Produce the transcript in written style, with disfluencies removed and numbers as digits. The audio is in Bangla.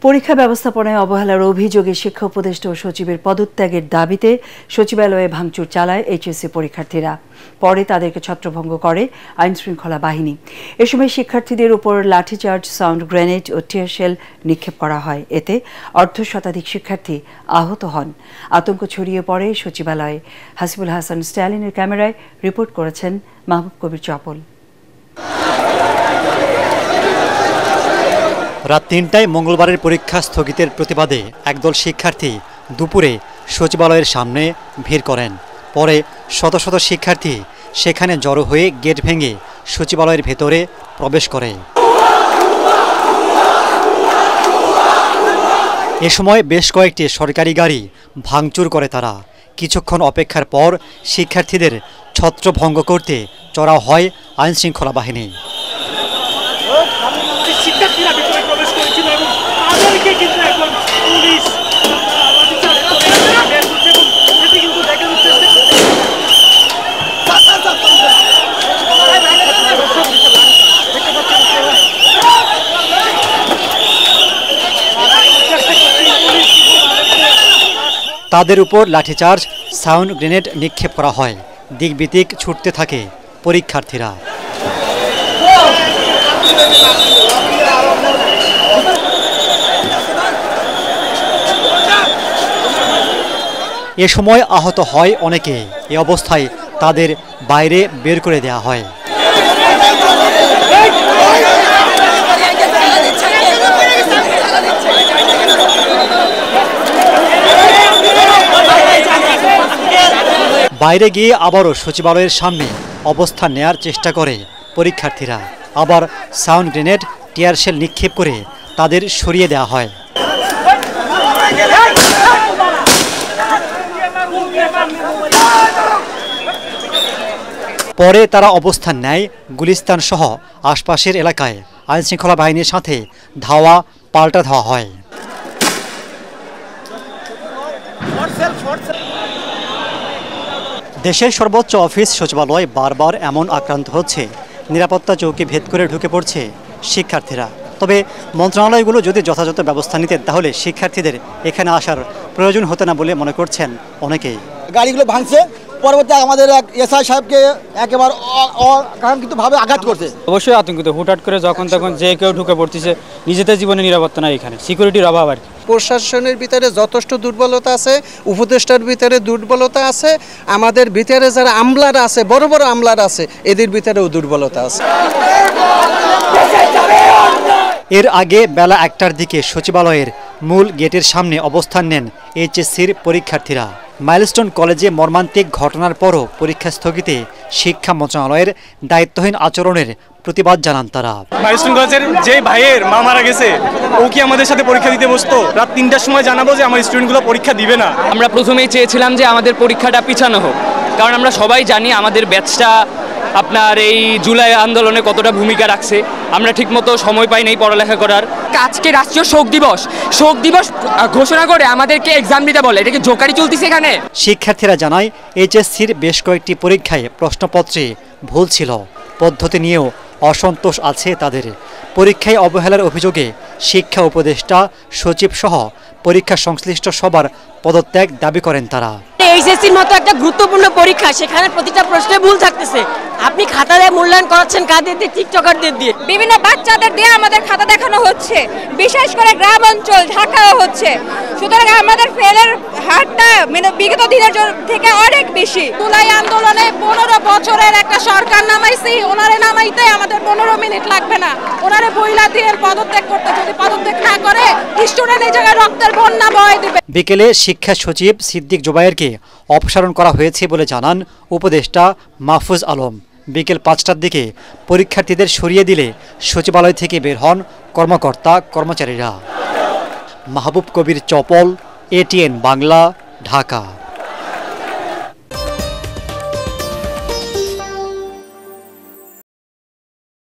পরীক্ষা ব্যবস্থাপনায় অবহেলার অভিযোগে শিক্ষা উপদেষ্টা ও সচিবের পদত্যাগের দাবিতে সচিবালয়ে ভাঙচুর চালায় এইচএসসি পরীক্ষার্থীরা। পরে তাদেরকে ছত্রভঙ্গ করে আইনশৃঙ্খলা বাহিনী। এ সময় শিক্ষার্থীদের উপর লাঠিচার্জ, সাউন্ড গ্রেনেড ও টিয়ার শেল নিক্ষেপ করা হয়। এতে অর্ধশতাধিক শিক্ষার্থী আহত হন। আতঙ্ক ছড়িয়ে পড়ে সচিবালয়ে। হাসিবুল হাসান স্ট্যালিনের ক্যামেরায় রিপোর্ট করেছেন মাহবুব কবির চপল। রাত ৩টায় মঙ্গলবারের পরীক্ষা স্থগিতের প্রতিবাদে একদল শিক্ষার্থী দুপুরে সচিবালয়ের সামনে ভিড় করেন। পরে শত শত শিক্ষার্থী সেখানে জড়ো হয়ে গেট ভেঙে সচিবালয়ের ভেতরে প্রবেশ করে। এ সময় বেশ কয়েকটি সরকারি গাড়ি ভাঙচুর করে তারা। কিছুক্ষণ অপেক্ষার পর শিক্ষার্থীদের ছত্রভঙ্গ করতে চড়াও হয় আইনশৃঙ্খলা বাহিনী। তাদের উপর লাঠিচার্জ, সাউন্ড গ্রেনেড নিক্ষেপ করা হয়। দিকবিদিক ছুটতে থাকে পরীক্ষার্থীরা। এ সময় আহত হয় অনেকে। এ অবস্থায় তাদের বাইরে বের করে দেওয়া হয়। বাইরে গিয়ে আবারও সচিবালয়ের সামনে অবস্থান নেয়ার চেষ্টা করে পরীক্ষার্থীরা। আবার সাউন্ড গ্রেনেড, টিয়ার শেল নিক্ষেপ করে তাদের সরিয়ে দেওয়া হয়। পরে তারা অবস্থান নেয় গুলিস্তান সহ আশপাশের এলাকায়। আইনশৃঙ্খলা বাহিনীর সাথে ধাওয়া পাল্টা ধাওয়া হয়। দেশের সর্বোচ্চ অফিস সচিবালয় বারবার এমন আক্রান্ত হচ্ছে, নিরাপত্তা চৌকি ভেদ করে ঢুকে পড়ছে শিক্ষার্থীরা। তবে মন্ত্রণালয়গুলো যদি যথাযথ ব্যবস্থা নিতেন তাহলে শিক্ষার্থীদের এখানে আসার প্রয়োজন হতো না বলে মনে করছেন অনেকেই। গাড়িগুলো ভাঙছে, পরবর্তী আমাদের এক এসআই সাহেবকে একেবারে অকাঙ্ক্ষিতভাবে আঘাত করছে। অবশ্যই আতঙ্কিত। হুটহাট করে যখন তখন যে কেউ ঢুকে পড়তেছে, নিজেদের জীবনে নিরাপত্তা নাই, এখানে সিকিউরিটির অভাব আর কি। প্রশাসনের ভিতরে যথেষ্ট দুর্বলতা আছে, উপদেষ্টার ভিতরে দুর্বলতা আছে, আমাদের ভিতরে যারা আমলারা আছে, বড় বড় আমলারা আছে, এদের ভিতরেও দুর্বলতা আছে। এর আগে বেলা ১টার দিকে সচিবালয়ের মূল গেটের সামনে অবস্থান নেন এইচএসসির পরীক্ষার্থীরা। মাইলস্টোন কলেজে মর্মান্তিক ঘটনার পরও পরীক্ষা স্থগিতে শিক্ষা মন্ত্রণালয়ের দায়িত্বহীন আচরণের প্রতিবাদ জানান তারা। মাইলস্টোন কলেজের যে ভাইয়ের মা মারা গেছে, ও কি আমাদের সাথে পরীক্ষা দিতে বসতো? রাত ৩টার সময় জানাবো যে আমার স্টুডেন্টগুলো পরীক্ষা দিবে না। আমরা প্রথমেই চেয়েছিলাম যে আমাদের পরীক্ষাটা পিছানো হোক, কারণ আমরা সবাই জানি আমাদের ব্যাচটা আপনার এই জুলাই আন্দোলনে কতটা ভূমিকা রাখছে। আমরা ঠিকমতো সময় পাই নাই পড়ালেখা করার। আজকে রাষ্ট্রীয় শোক দিবস ঘোষণা করে আমাদেরকে এক্সাম দিতে বলে, এটা কি জোকারি চলতেছে এখানে? শিক্ষার্থীরা জানায় এইচএসসির বেশ কয়েকটি পরীক্ষায় প্রশ্নপত্রে ভুল ছিল। পদ্ধতি নিয়েও অসন্তোষ আছে তাদের। পরীক্ষায় অবহেলার অভিযোগে শিক্ষা উপদেষ্টা, সচিব সহ পরীক্ষা সংশ্লিষ্ট সবার পদত্যাগ দাবি করেন তারা। এইচএসসির মতো একটা গুরুত্বপূর্ণ পরীক্ষা, সেখানে প্রতিটা প্রশ্নে ভুল থাকতেছে। আপনি খাতা দিয়ে মূল্যায়ন করাচ্ছেন কাদের দিয়ে? টিকটকারদের দিয়ে, বিভিন্ন বাচ্চাদের দিয়ে আমাদের খাতা দেখানো হচ্ছে, বিশেষ করে গ্রাম অঞ্চল ঢাকাও হচ্ছে। সুতরাং আমাদের ফেলের হারটা বিগত দিনের থেকে অনেক বেশি। জুলাই আন্দোলনে 15 বছরের একটা সরকার নামাইছি, ওনারে নামাইতে আমাদের 15 মিনিট লাগবে না। ওনারে বইলা দিয়ে পদত্যাগ করতে, যদি পদত্যাগ না করে স্টুডেন্ট এই জায়গায় রক্তের বন্যা বয়ে দিবে। বিকেলে শিক্ষা সচিব সিদ্দিক জোবায়েরকে অপসারণ করা হয়েছে বলে জানান উপদেষ্টা মাহফুজ আলম। বিকেল ৫টার দিকে পরীক্ষার্থীদের সরিয়ে দিলে সচিবালয় থেকে বের হন কর্মকর্তা কর্মচারীরা। মাহবুব কবির চপল, এটিএন বাংলা, ঢাকা।